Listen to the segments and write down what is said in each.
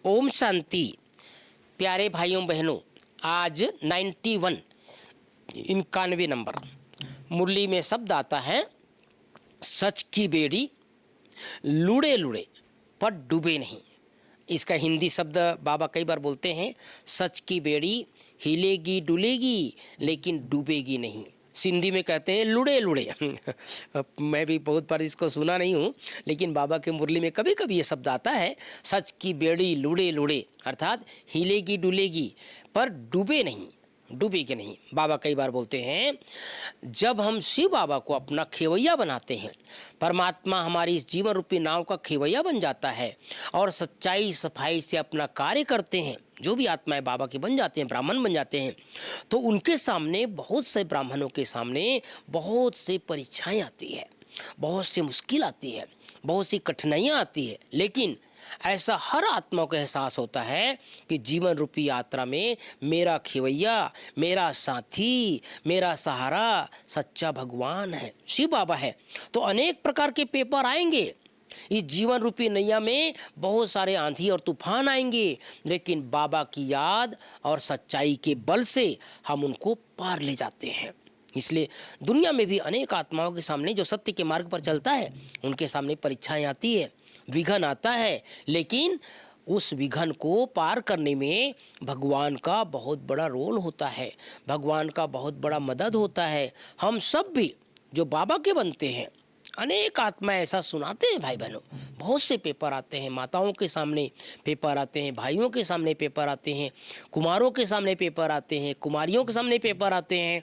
ओम शांति। प्यारे भाइयों बहनों, आज 91 91 नंबर मुरली में शब्द आता है, सच की बेड़ी लुढ़े लुढ़े पर डूबे नहीं। इसका हिंदी शब्द बाबा कई बार बोलते हैं, सच की बेड़ी हिलेगी डुलेगी लेकिन डूबेगी नहीं। सिंधी में कहते हैं लुढ़े लुढ़े। मैं भी बहुत बार इसको सुना नहीं हूँ, लेकिन बाबा के मुरली में कभी कभी ये शब्द आता है, सच की बेड़ी लुढ़े लुढ़े, अर्थात हिलेगी डुलेगी पर डूबे नहीं, डूबेगी नहीं। बाबा कई बार बोलते हैं, जब हम शिव बाबा को अपना खेवैया बनाते हैं, परमात्मा हमारी इस जीवन रूपी नाव का खेवैया बन जाता है और सच्चाई सफाई से अपना कार्य करते हैं। जो भी आत्माएं बाबा के बन जाते हैं, ब्राह्मण बन जाते हैं, तो उनके सामने, बहुत से ब्राह्मणों के सामने बहुत से परीक्षाएं आती है, बहुत सी मुश्किल आती है, बहुत सी कठिनाइयाँ आती है, लेकिन ऐसा हर आत्मा को एहसास होता है कि जीवन रूपी यात्रा में मेरा खेवैया, मेरा साथी, मेरा सहारा सच्चा भगवान है, शिव बाबा है। तो अनेक प्रकार के पेपर आएंगे, इस जीवन रूपी नैया में बहुत सारे आंधी और तूफान आएंगे, लेकिन बाबा की याद और सच्चाई के बल से हम उनको पार ले जाते हैं। इसलिए दुनिया में भी अनेक आत्माओं के सामने जो सत्य के मार्ग पर चलता है, उनके सामने परीक्षाएं आती है, विघन आता है, लेकिन उस विघन को पार करने में भगवान का बहुत बड़ा रोल होता है, भगवान का बहुत बड़ा मदद होता है। हम सब भी जो बाबा के बनते हैं, अनेक आत्माएं ऐसा सुनाते हैं भाई बहनों, बहुत से पेपर आते हैं, माताओं के सामने पेपर आते हैं, भाइयों के सामने पेपर आते हैं, कुमारों के सामने पेपर आते हैं, कुमारियों के सामने पेपर आते हैं।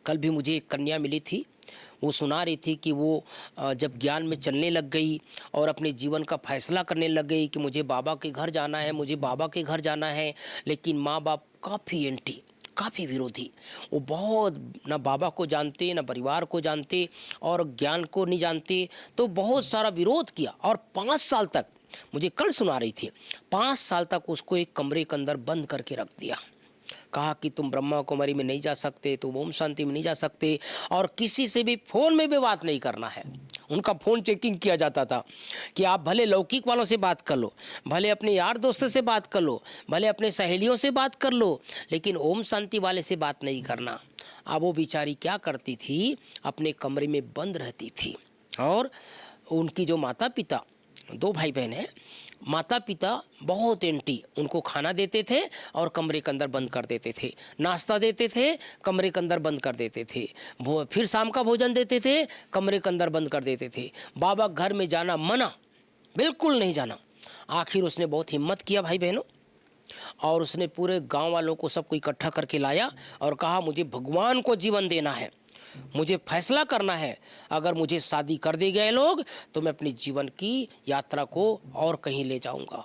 कल भी मुझे एक कन्या मिली थी, वो सुना रही थी कि वो जब ज्ञान में चलने लग गई और अपने जीवन का फैसला करने लग गई कि मुझे बाबा के घर जाना है, मुझे बाबा के घर जाना है, लेकिन माँ बाप काफ़ी एंटी, काफ़ी विरोधी। वो बहुत ना बाबा को जानते, ना परिवार को जानते और ज्ञान को नहीं जानते, तो बहुत सारा विरोध किया और 5 साल तक, मुझे कल सुना रही थी, 5 साल तक उसको एक कमरे के अंदर बंद करके रख दिया। कहा कि तुम ब्रह्मा कुमारी में नहीं जा सकते, तुम ओम शांति में नहीं जा सकते और किसी से भी फ़ोन में भी बात नहीं करना है। उनका फ़ोन चेकिंग किया जाता था कि आप भले लौकिक वालों से बात कर लो, भले अपने यार दोस्तों से बात कर लो, भले अपने सहेलियों से बात कर लो, लेकिन ओम शांति वाले से बात नहीं करना। अब वो बेचारी क्या करती थी, अपने कमरे में बंद रहती थी और उनकी जो माता पिता, 2 भाई बहन हैं, माता पिता बहुत एंटी, उनको खाना देते थे और कमरे के अंदर बंद कर देते थे, नाश्ता देते थे, कमरे के अंदर बंद कर देते थे, फिर शाम का भोजन देते थे, कमरे के अंदर बंद कर देते थे। बाबा घर में जाना मना, बिल्कुल नहीं जाना। आखिर उसने बहुत हिम्मत किया भाई बहनों, और उसने पूरे गांव वालों को सबको इकट्ठा करके लाया और कहा, मुझे भगवान को जीवन देना है, मुझे फैसला करना है, अगर मुझे शादी कर दे गए लोग तो मैं अपनी जीवन की यात्रा को और कहीं ले जाऊंगा।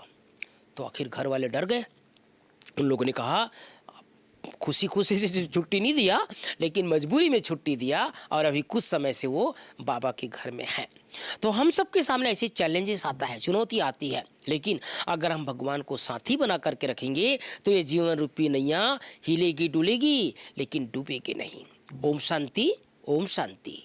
तो आखिर घर वाले डर गए। उन लोगों ने कहा, खुशी खुशी से छुट्टी नहीं दिया, लेकिन मजबूरी में छुट्टी दिया और अभी कुछ समय से वो बाबा के घर में है। तो हम सबके सामने ऐसे चैलेंजेस आता है, चुनौती आती है, लेकिन अगर हम भगवान को साथी बना करके रखेंगे तो ये जीवन रूपी नैया हिलेगी डुलेगी लेकिन डूबेगी नहीं। ओम शांति, ओम शांति।